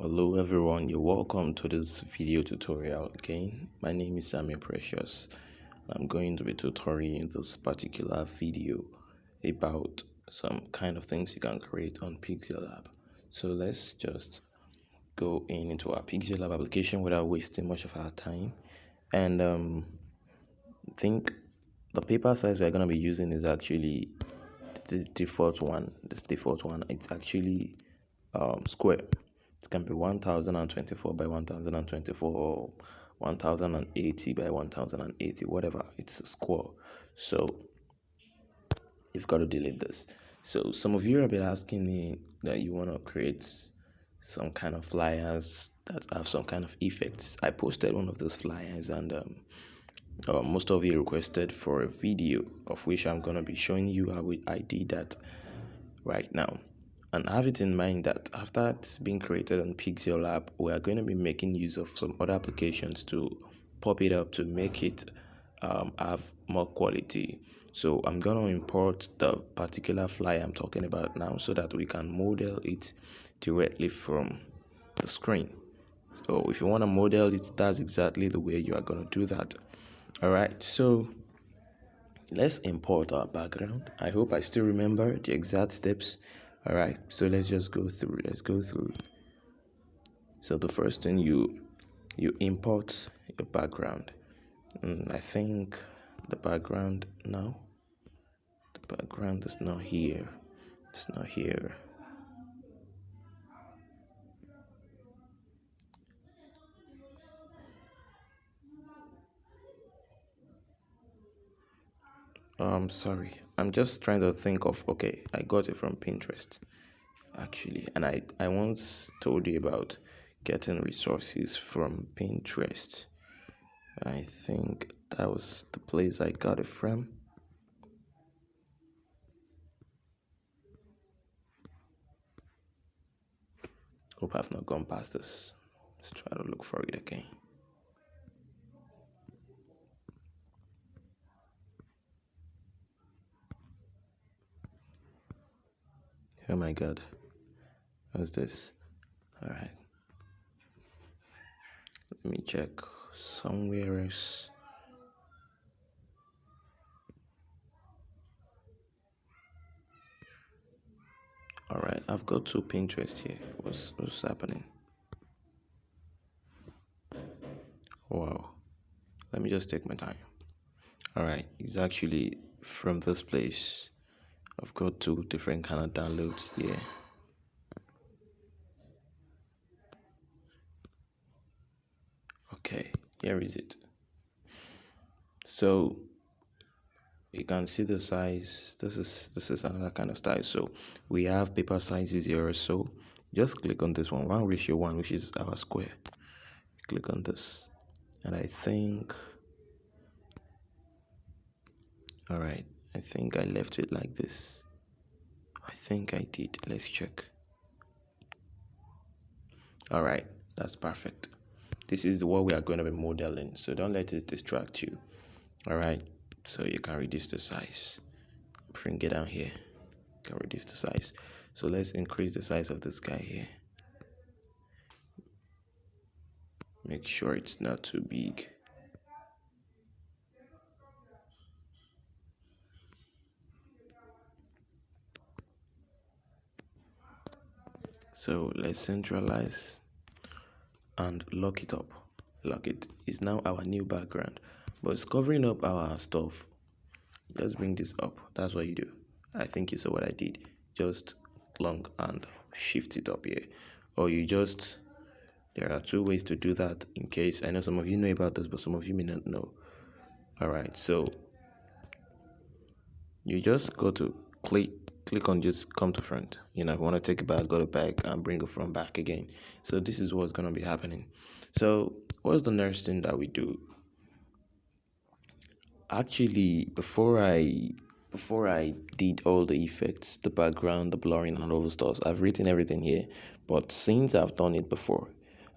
Hello everyone, you're welcome to this video tutorial again. My name is Sammy Precious. I'm going to be tutoring this particular video about some kind of things you can create on pixellab. So let's just go into our pixellab application without wasting much of our time. And I think the paper size we're going to be using is actually the default one. This default one, it's actually square. It can be 1024 by 1024 or 1080 by 1080, whatever. It's a square. So you've got to delete this. So some of you have been asking me that you want to create some kind of flyers that have some kind of effects. I posted one of those flyers and most of you requested for a video of which I'm going to be showing you how I did that right now. And have it in mind that after it's being created on pixellab, we are going to be making use of some other applications to pop it up to make it have more quality. So I'm going to import the particular flyer I'm talking about now so that we can model it directly from the screen. So if you want to model it, that's exactly the way you are going to do that. All right, so let's import our background. I hope I still remember the exact steps. All right, so let's just go through. So the first thing, you import your background. I think the background is not here. It's not here. Sorry, I'm just trying to think of, okay, I got it from Pinterest actually, and I once told you about getting resources from Pinterest. I think that was the place I got it from. Hope I've not gone past this. Let's try to look for it again. Oh my god, what's this? All right, let me check somewhere else. All right, I've got two Pinterest here. What's happening? Wow, let me just take my time. All right, it's actually from this place. I've got two different kind of downloads here. Okay, here is it. So you can see the size. This is another kind of style. So we have paper sizes here. So just click on this one, 1:1, which is our square. Click on this, and I think, all right, I think I left it like this. I think I did. Let's check. All right, that's perfect. This is what we are going to be modeling, so don't let it distract you. All right, so you can reduce the size. Bring it down here. You can reduce the size. So let's increase the size of this guy here. Make sure it's not too big. So let's centralize and lock it up. Lock it is now our new background, but it's covering up our stuff. Just bring this up. That's what you do. I think you saw what I did. Just long and shift it up here, or you just, there are two ways to do that. In case, I know some of you know about this, but some of you may not know. All right, so you just go to click on just come to front. If you want to take it back, go to back and bring it from back again. So this is what's going to be happening. So what's the next thing that we do? Actually, before I did all the effects, the background, the blurring and all the stuff, I've written everything here. But since I've done it before,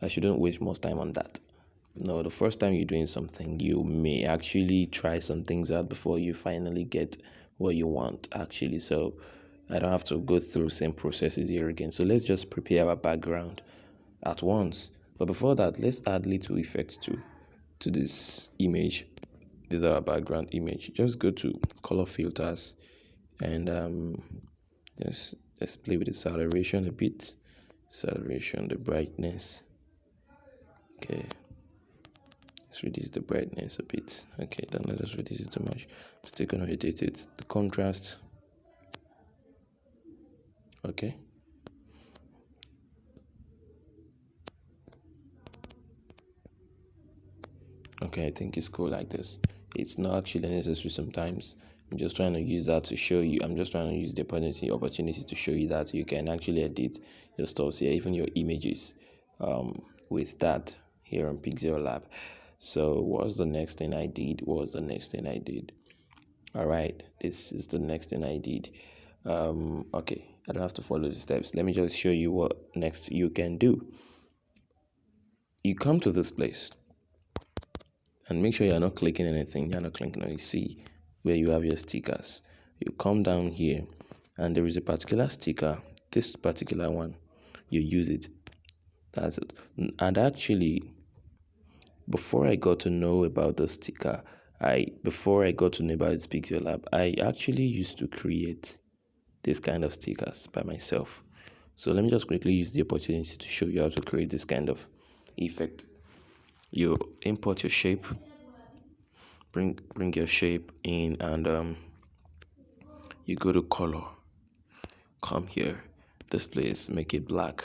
I shouldn't waste much time on that. No, the first time you're doing something, you may actually try some things out before you finally get what you want, actually. So I don't have to go through same processes here again. So let's just prepare our background. at once. But before that, let's add little effects to this image. This is our background image. Just go to color filters and let's play with the acceleration a bit. Acceleration, the brightness. Okay. Let's reduce the brightness a bit. Okay, don't let us reduce it too much. I'm still gonna edit it. The contrast. Okay. Okay, I think it's cool like this. It's not actually necessary sometimes. I'm just trying to use that to show you. I'm just trying to use the opportunity to show you that you can actually edit your stuff here, even your images, with that here on pixellab. So what's the next thing I did? All right, this is the next thing I did. Okay, I don't have to follow the steps. Let me just show you what next you can do. You come to this place and make sure you're not clicking anything. You're not clicking on, you see where you have your stickers. You come down here and there is a particular sticker, this particular one, you use it. That's it. And actually, before I got to know about the sticker, before I got to know about this pixellab, I actually used to create this kind of stickers by myself. So let me just quickly use the opportunity to show you how to create this kind of effect. You import your shape, bring your shape in, and you go to color, come here, this place, make it black,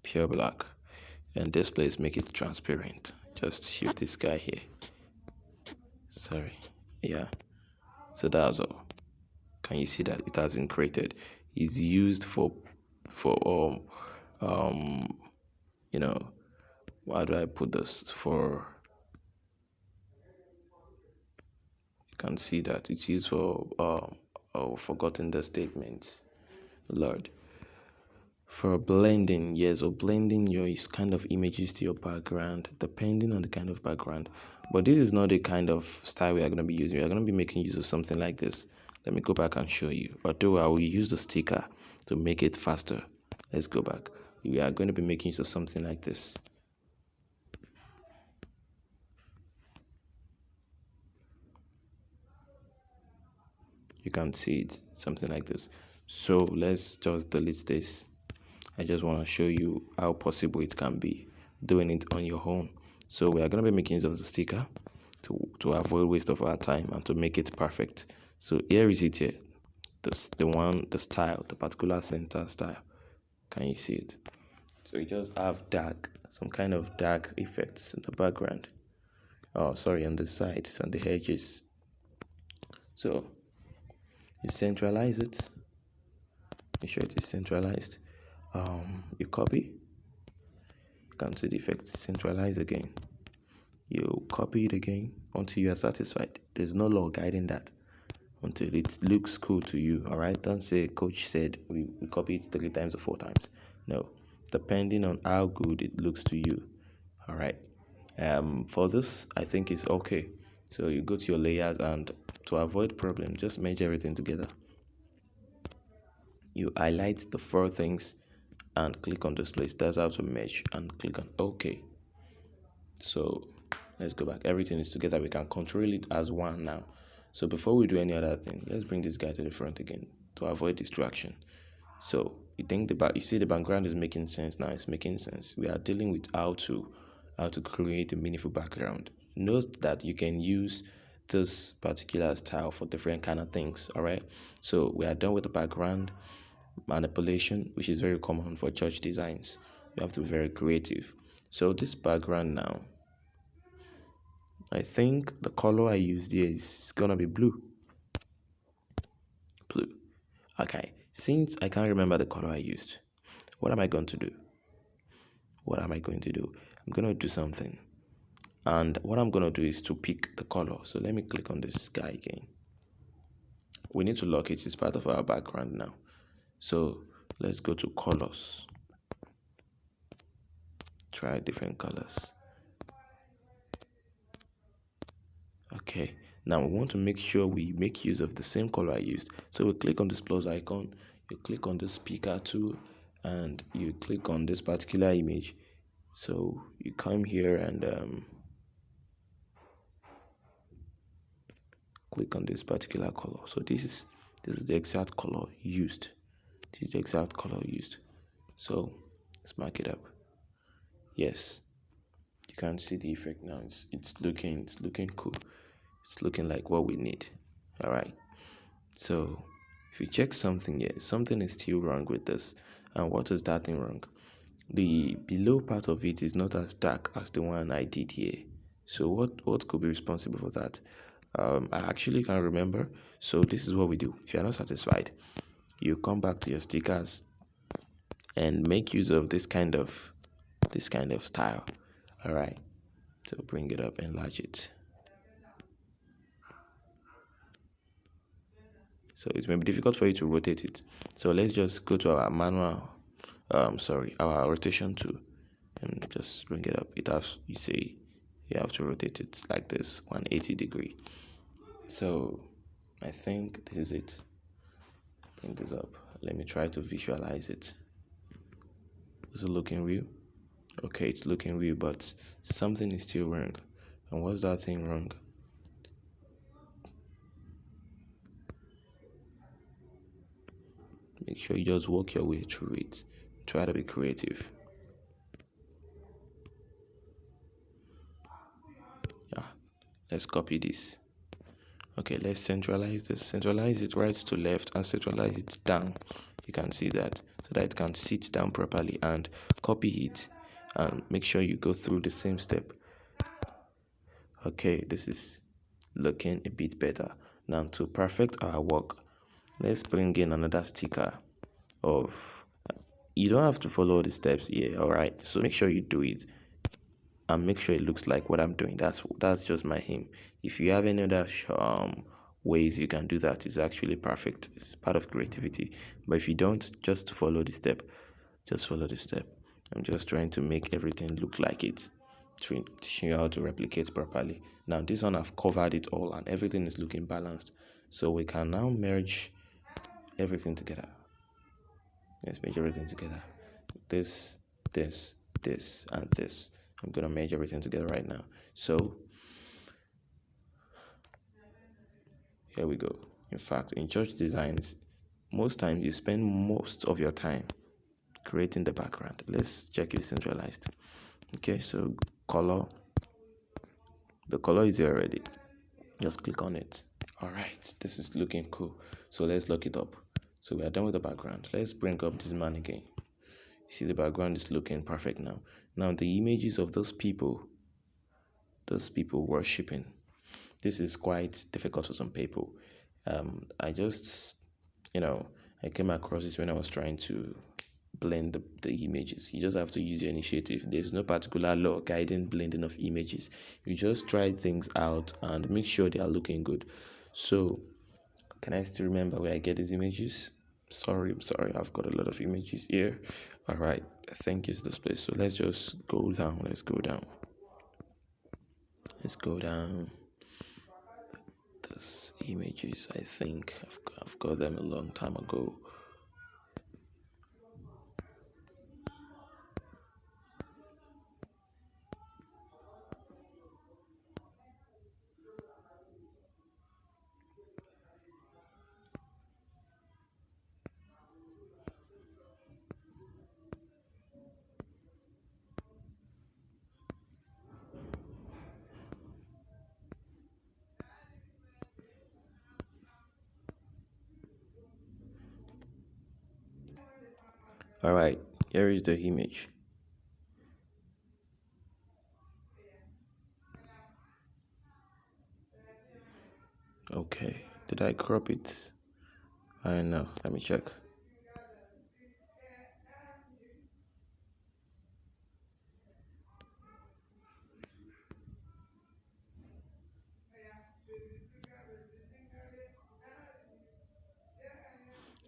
pure black, and this place, make it transparent. Just shoot this guy here. Sorry, yeah. So that's all. Can you see that it has been created? It's used for you know, how do I put this? For, you can see that it's used for forgotten the statements, Lord. For blending, yes, or blending your kind of images to your background, depending on the kind of background. But this is not the kind of style we are going to be using. We are going to be making use of something like this. Let me go back and show you. Although I will use the sticker to make it faster. Let's go back. We are going to be making use of something like this. You can see it, something like this. So let's just delete this. I just want to show you how possible it can be doing it on your own. So we are going to be making use of the sticker to avoid waste of our time and to make it perfect. So here is it here. The style, the particular center style. Can you see it? So you just have some kind of dark effects in the background. Oh, sorry, on the sides and the edges. So you centralize it. Make sure it is centralized. You copy. You can see the effect. Centralize again. You copy it again until you are satisfied. There's no law guiding that until it looks cool to you. All right, don't say coach said we copy it 3 times or 4 times. No, depending on how good it looks to you. All right. For this, I think it's okay. So you go to your layers, and to avoid problem, just merge everything together. You highlight the 4 things and click on this place. That's how to merge, and click on OK. So let's go back. Everything is together. We can control it as one now. So before we do any other thing, let's bring this guy to the front again to avoid distraction. So you see the background is making sense now. It's making sense. We are dealing with how to create a meaningful background. Note that you can use this particular style for different kind of things. All right. So we are done with the background manipulation, which is very common for church designs. You have to be very creative. So this background now, I think the color I used here is gonna be blue. Okay, since I can't remember the color I used, what am I going to do? I'm going to do something. And what I'm going to do is to pick the color. So let me click on this guy again. We need to lock it. It's part of our background now. So let's go to colors. Try different colors. Okay, now we want to make sure we make use of the same color I used. So we click on this plus icon, you click on the speaker tool, and you click on this particular image. So you come here and click on this particular color. So this is the exact color used. This is the exact color used. So let's mark it up. Yes, you can see the effect now. It's looking cool. It's looking like what we need. All right. So if you check something here, something is still wrong with this. And what is that thing wrong? The below part of it is not as dark as the one I did here. So what could be responsible for that? I actually can't remember. So this is what we do. If you are not satisfied, you come back to your stickers and make use of this kind of style. All right. So bring it up, enlarge it. So it may be difficult for you to rotate it. So let's just go to our manual, our rotation tool, and just bring it up. It has, you say, you have to rotate it like this, 180 degree. So I think this is it. Bring this up. Let me try to visualize it. Is it looking real? Okay, it's looking real, but something is still wrong. And what's that thing wrong? Make sure you just work your way through it. Try to be creative. Yeah, let's copy this. Okay, let's centralize this. Centralize it right to left and centralize it down. You can see that, so that it can sit down properly, and copy it and make sure you go through the same step. Okay, this is looking a bit better. Now to perfect our work, let's bring in another sticker of, you don't have to follow the steps here, all right? So make sure you do it and make sure it looks like what I'm doing. That's just my aim. If you have any other ways you can do that, it's actually perfect. It's part of creativity. But if you don't, just follow the step. Just follow the step. I'm just trying to make everything look like it, teaching you how to replicate properly. Now this one, I've covered it all and everything is looking balanced. So we can now merge everything together. Let's merge everything together. This, and this. I'm gonna merge everything together right now. So here we go. In fact, in church designs, most times you spend most of your time creating the background. Let's check it centralized. Okay, so color. The color is here already. Just click on it. All right, this is looking cool. So let's look it up. So we are done with the background. Let's bring up this man again. You see the background is looking perfect now. Now the images of those people worshiping. This is quite difficult for some people. I just, I came across this when I was trying to blend the images. You just have to use your initiative. There's no particular law guiding blending of images. You just try things out and make sure they are looking good. So can I still remember where I get these images? I'm sorry, I've got a lot of images here. All right, I think it's this place. So let's just go down. Let's go down. These images, I think I've got them a long time ago. All right, here is the image. Okay, did I crop it? I know, let me check.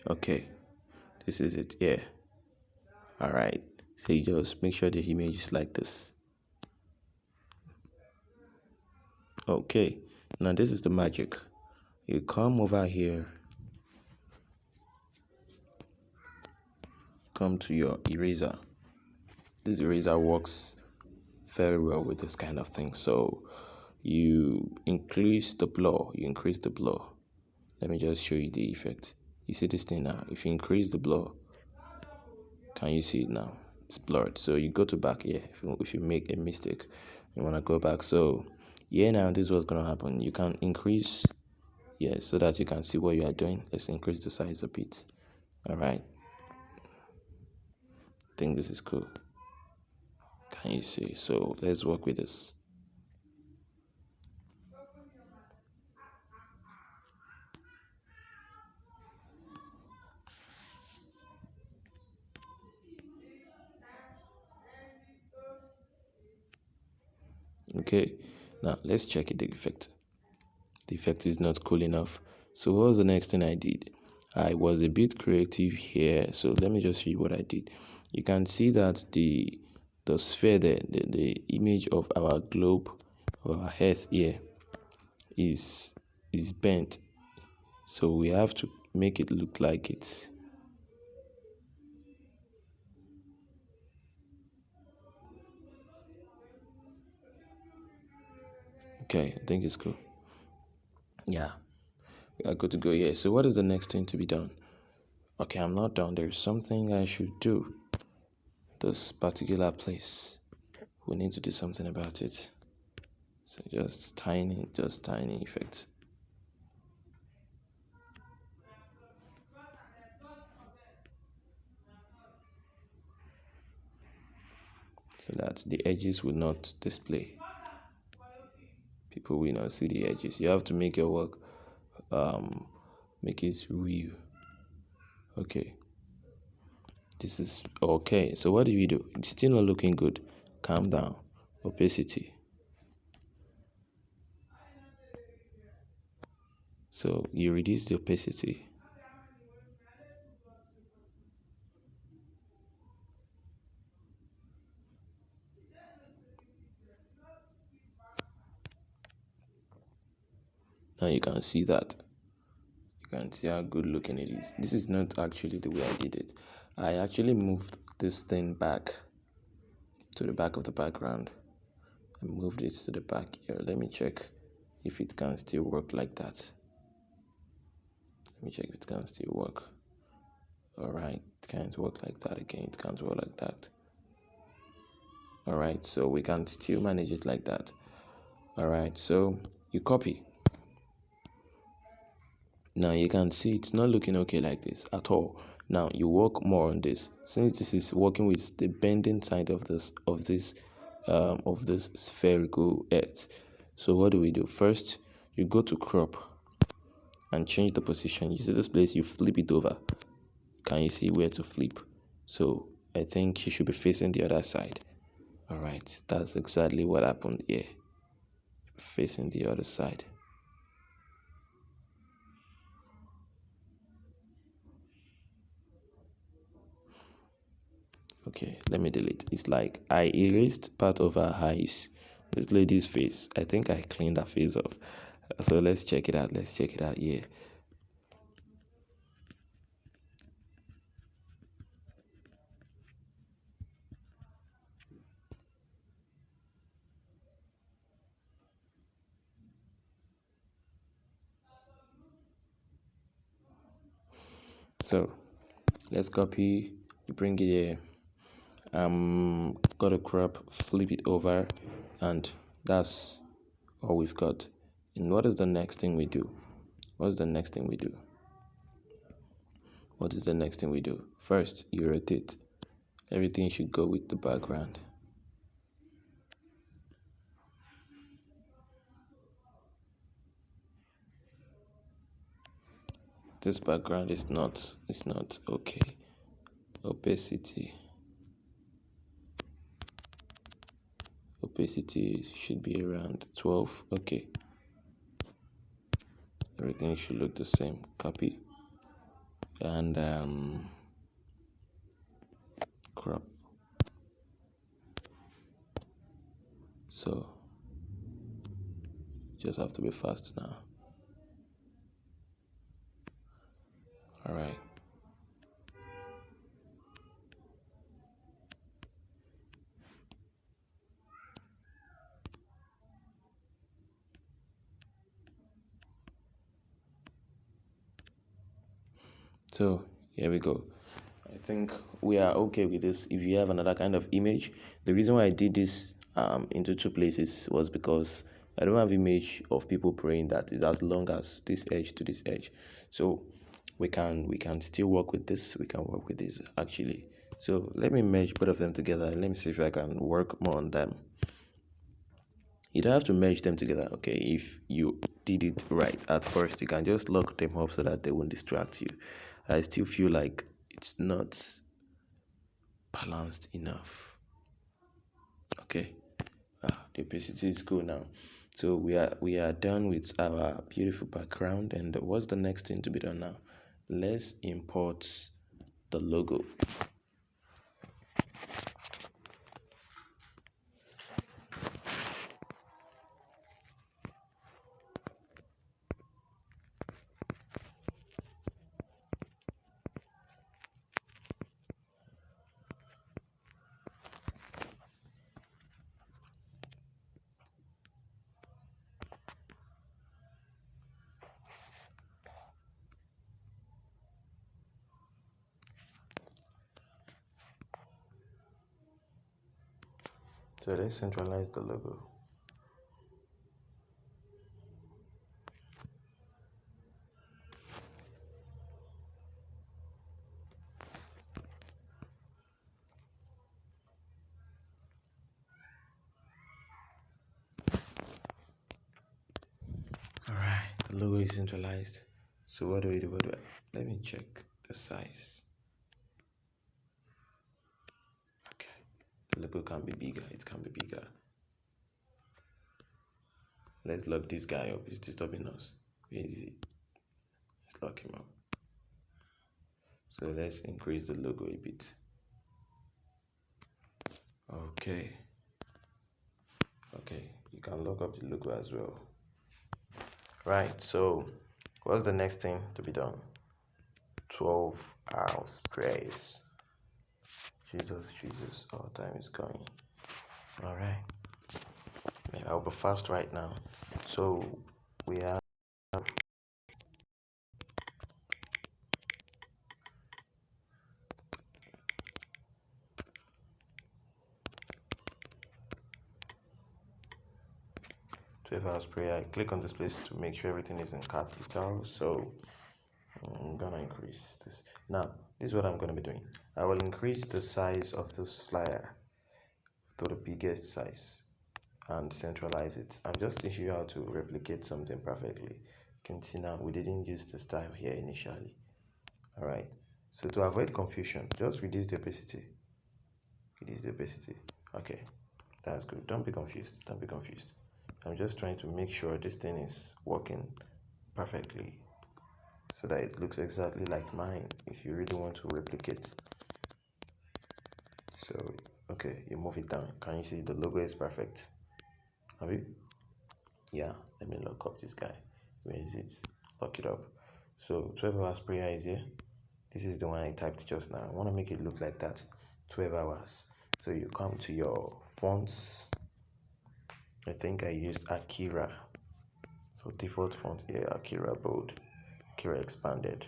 Okay, this is it. Yeah. All right, so you just make sure the image is like this. Okay, now this is the magic. You come over here come to your eraser. This eraser works very well with this kind of thing. So you increase the blur. Let me just show you the effect. You see this thing now? If you increase the blur, can you see it now? It's blurred. So you go to back here. If you make a mistake, you want to go back. So yeah, now this is what's going to happen. You can increase, so that you can see what you are doing. Let's increase the size a bit. All right. I think this is cool. Can you see? So let's work with this. Okay, now let's check it, the effect. The effect is not cool enough. So what was the next thing I did? I was a bit creative here. So let me just show you what I did. You can see that the sphere there, the image of our globe, of our earth here, is bent. So we have to make it look like it's okay. I think it's cool. Yeah, we are good to go here. So what is the next thing to be done? Okay, I'm not done. There's something I should do. This particular place, we need to do something about it. So just tiny effect. So that the edges will not display. People will not see the edges. You have to make your work, make it real. Okay. This is okay. So what do you do? It's still not looking good. Calm down. Opacity. So you reduce the opacity. Now you can see that. You can see how good looking it is. This is not actually the way I did it. I actually moved this thing back to the back of the background. I moved it to the back here. Let me check if it can still work like that. Let me check if it can still work. Alright, it can't work like that again. It can't work like that. Alright, so we can still manage it like that. Alright, so you copy. Now you can see it's not looking okay like this at all. Now you work more on this. Since this is working with the bending side of this spherical earth. So what do we do? First, you go to crop and change the position. You see this place, you flip it over. Can you see where to flip? So I think you should be facing the other side. All right, that's exactly what happened here. Facing the other side. Okay, let me delete. It's like I erased part of her eyes. This lady's face. I think I cleaned her face off. So let's check it out. Yeah. So let's copy. You bring it here. Got a crop, flip it over, and that's all we've got. And what is the next thing we do? What is the next thing we do? First, you rotate. Everything should go with the background. This background is not okay. Opacity should be around 12. Okay, everything should look the same. Copy and crop. So just have to be fast now. All right. So here we go. I think we are okay with this. If you have another kind of image, the reason why I did this into two places was because I don't have image of people praying that is as long as this edge to this edge. So we can still work with this. We can work with this actually. So let me merge both of them together. Let me see if I can work more on them. You don't have to merge them together, okay? If you did it right at first, you can just lock them up so that they won't distract you. I still feel like it's not balanced enough. Okay, the opacity is cool now. So we are done with our beautiful background, and what's the next thing to be done now? Let's import the logo. So let's centralize the logo. All right, the logo is centralized. So what do we do? Let me check the size. Okay, the logo can be bigger. It can be bigger. Let's lock this guy up. He's disturbing us. Where is he? Let's lock him up. So let's increase the logo a bit. Okay. Okay, you can lock up the logo as well. Right, so what's the next thing to be done? 12 hours praise. Jesus, our time is going. All right. I'll be fast right now. So we have 12 hours prayer. I click on this place to make sure everything is in capital. So I'm gonna increase this. Now, this is what I'm gonna be doing. I will increase the size of this flyer to the biggest size and centralize it. I'm just teaching you how to replicate something perfectly. You can see now we didn't use the style here initially. All right. So to avoid confusion, just reduce the opacity. Reduce the opacity. Okay, that's good. Don't be confused. Don't be confused. I'm just trying to make sure this thing is working perfectly so that it looks exactly like mine if you really want to replicate. So okay, you move it down. Can you see the logo is perfect? Have you? Yeah, let me lock up this guy. Where is it? Lock it up. So 12 hours prayer is here. This is the one I typed just now. I want to make it look like that. 12 hours. So you come to your fonts. I think I used Akira. So default font here, Akira bold, Akira expanded.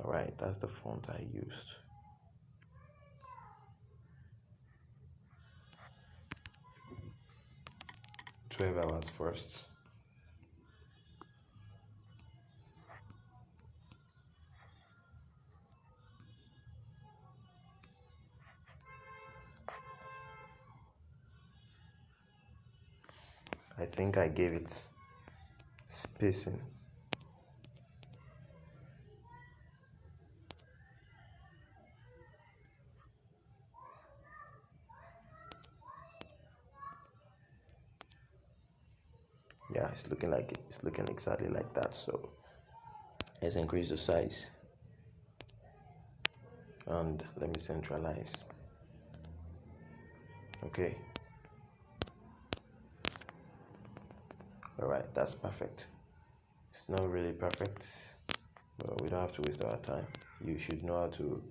All right, that's the font I used. "12 hours" first. I think I gave it spacing. Yeah, it's looking like it. It's looking exactly like that. So let's increase the size. And let me centralize. Okay. All right, that's perfect. It's not really perfect, but we don't have to waste our time. You should know how to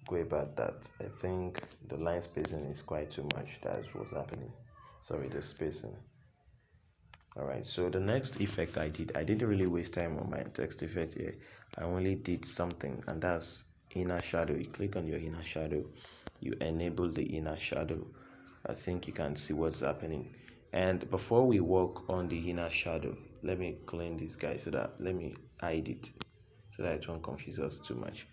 go about that. I think the line spacing is quite too much. That's what's happening. Sorry, the spacing. All right, so the next effect I didn't really waste time on my text effect here. I only did something, and that's inner shadow. You click on your inner shadow, you enable the inner shadow. I think you can see what's happening. And before we work on the inner shadow, let me clean this guy let me hide it so that it won't confuse us too much.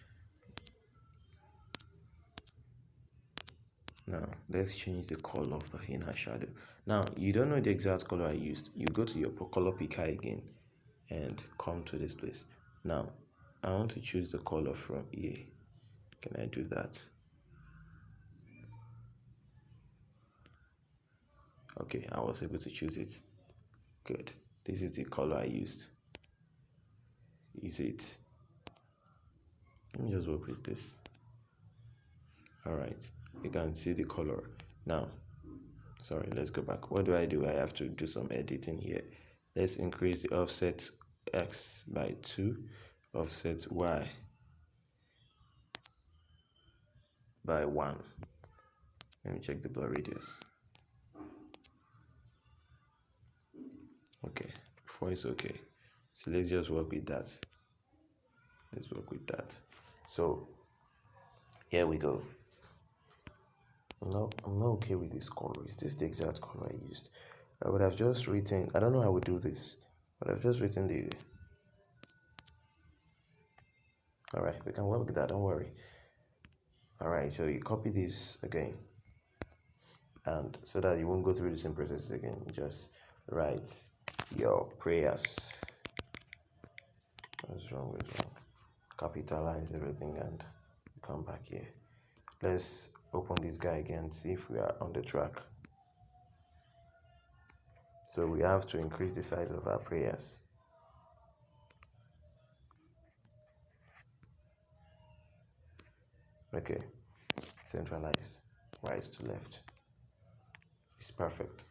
Now let's change the color of the inner shadow. Now you don't know the exact color I used. You go to your color picker again and come to this place. Now I want to choose the color from here. Can I do that? Okay, I was able to choose it. Good. This is the color I used. Is it? Let me just work with this. All right, you can see the color. Now, sorry, let's go back. What do? I have to do some editing here. Let's increase the offset X by 2, offset Y by 1. Let me check the blur radius. Okay, 4 is okay. So let's just work with that. Let's work with that. So here we go. No, I'm not okay with this color. Is this the exact color I used? I would have just written, I don't know how I would do this, but I've just written the. All right, we can work with that, don't worry. All right, so you copy this again, and so that you won't go through the same process again, you just write your prayers. What's wrong? Capitalize everything and come back here. Let's open this guy again, see if we are on the track. So we have to increase the size of our prayers. Okay, centralize, right to left. It's perfect.